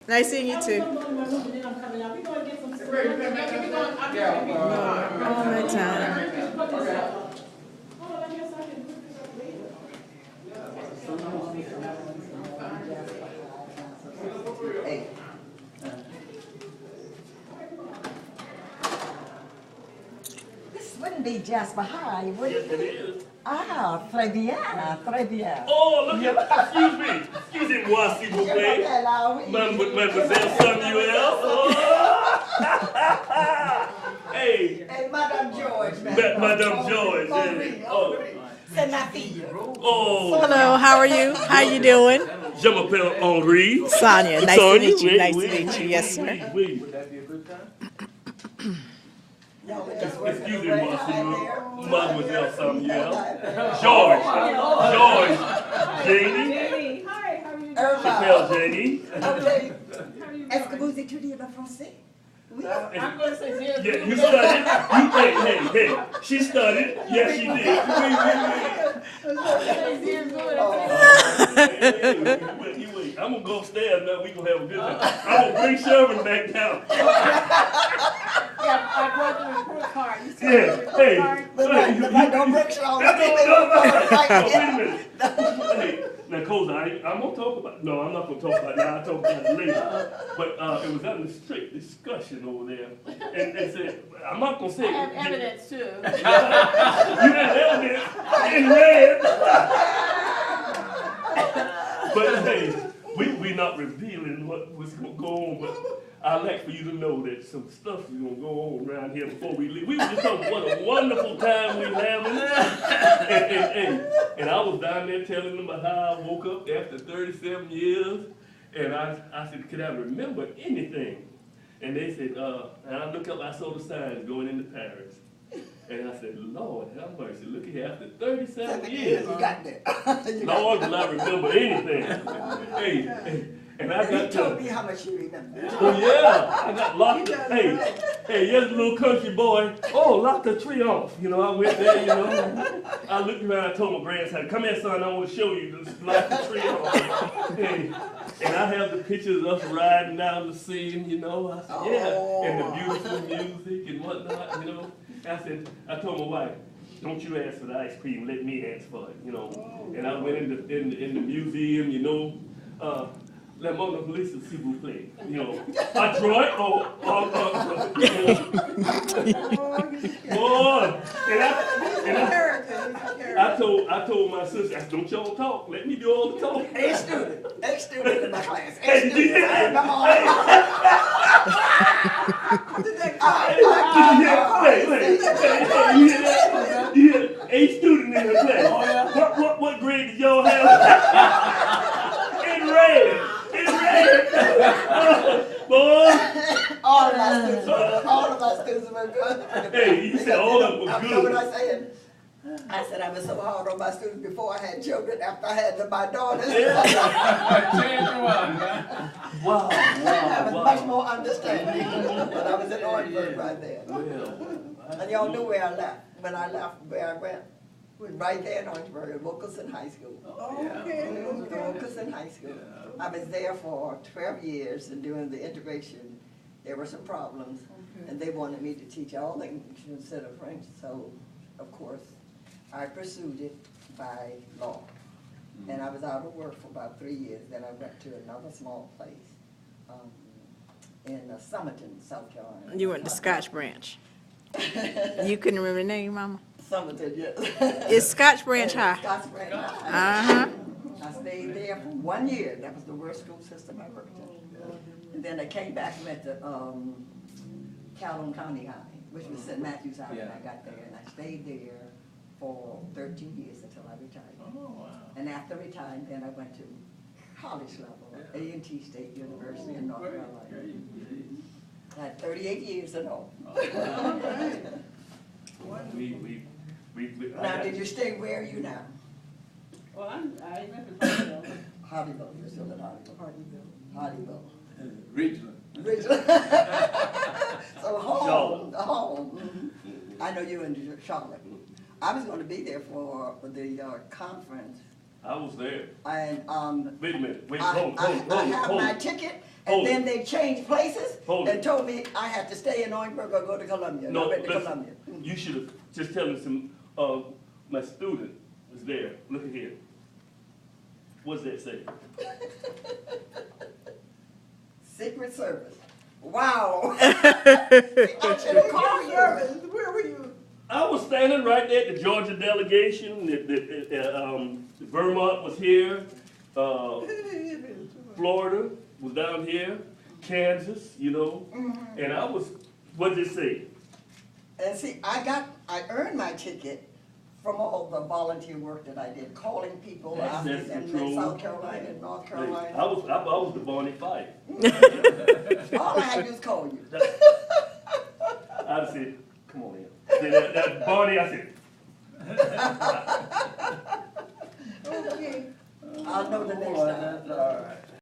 Nice seeing you too. All the time. This wouldn't be Jasper High, would Yes, it? it is. Ah, très bien, très bien. Oh, look at, excusez-moi, s'il vous plaît. Mademoiselle Samuel. Oh. Hey. Hey, Madame George. Madame George. Oh. C'est ma fille. Oh. Hello, how are you? How you doing? Je m'appelle Henri. Sonia, nice to meet you. Oui, Nice oui, to meet you. oui, Yes, oui, sir. oui. Excusez-moi, Mademoiselle Samuel. George. George. Janie. Hi, how are you doing? J'appelle Janie. Est-ce que vous étudiez le français? Oui. I'm going to say zero. Yeah, you studied. Hey. She studied. Yes, she did. Wait. I'm gonna go upstairs now. We gonna have a good time. I'm gonna bring Sherman back down. Yeah, I brought the report card. You still Yeah. have the report Hey. card? Don't break your Wait a minute. Hey, now, Koza, I'm gonna talk about. No, I'm not gonna talk about it now. I'll talk about it later. But it was under strict discussion over there, and they said, I'm not gonna say. I have evidence too. You didn't evidence in red. But hey, we not revealing what was gonna go on. But I'd like for you to know that some stuff is gonna go on around here before we leave. We were just talking what a wonderful time we having. And I was down there telling them about how I woke up after 37 years. And I said, could I remember anything? And they said, and I looked up, I saw the signs going into Paris. And I said, Lord, have mercy, look at here, after 37 years. You got that. Lord, will I remember anything? Hey, and I You got told me how much you remember. Oh yeah, I got locked. Hey, yes, little country boy. Oh, lock the tree off. You know, I went there. You know, I looked around. I told my grandson, "Come here, son. I want to show you. Just lock the tree off." Hey, and I have the pictures of us riding down the scene. You know, I said, yeah, and the beautiful music and whatnot. You know, I told my wife, don't you ask for the ice cream. Let me ask for it. You know, and I went in the museum. You know. La Mona Lisa, s'il vous plaît. You know, Detroit, I told my sister, I said, don't y'all talk, let me do all the talking. A student in my class. Hey, A student in the class. What grade did y'all have? In red. Boy. All of my students were good. Hey, you said all of them were You know good. what I said? I said I was so hard on my students before I had children. After I had my daughters, Wow. I was much more understanding. But I was in Orangeburg right there. And y'all knew where I left. When I left, where I went. Right there in Orangeburg, at Wilkerson High School. Wilkerson High School. I was there for 12 years, and during the integration, there were some problems, and they wanted me to teach all English instead of French. So, of course, I pursued it by law. And I was out of work for about 3 years. Then I went to another small place in Summerton, South Carolina. You went to Scotch Branch. You couldn't remember the name, Mama? Summerton, yes. It's Scotch Branch High. Scotch Branch High. Uh-huh. I stayed there for 1 year. That was the worst school system I worked in. And then I came back and went to Calhoun County High, which was St. Matthews High when I got there. And I stayed there for 13 years until I retired. And after retiring, then I went to college level, A&T State University in North Carolina. I had 38 years in all. Now, did you stay where are you now? Well, I live in Florida. Hardyville, you're still in Hardyville? Hardyville. Ridgeland. So home. I know you're in Charlotte. I was going to be there for the conference I was there. And, Wait a minute, wait, I hold, have my ticket, and Hold then it. they changed places Hold and it. told me I had to stay in Orangeburg or go to Columbia. And I No, went to listen, Columbia. you should have just telling some, my student was there, look at here. What's that say? Secret Service. Wow. I should have called you. Where were you? I was standing right there at the Georgia delegation, Vermont was here, Florida was down here, Kansas, you know, and I was, what did it say? And see, I earned my ticket from all the volunteer work that I did, calling people out Access in control. South Carolina and North I Carolina. was the Barney Fife. All I had to do was call you.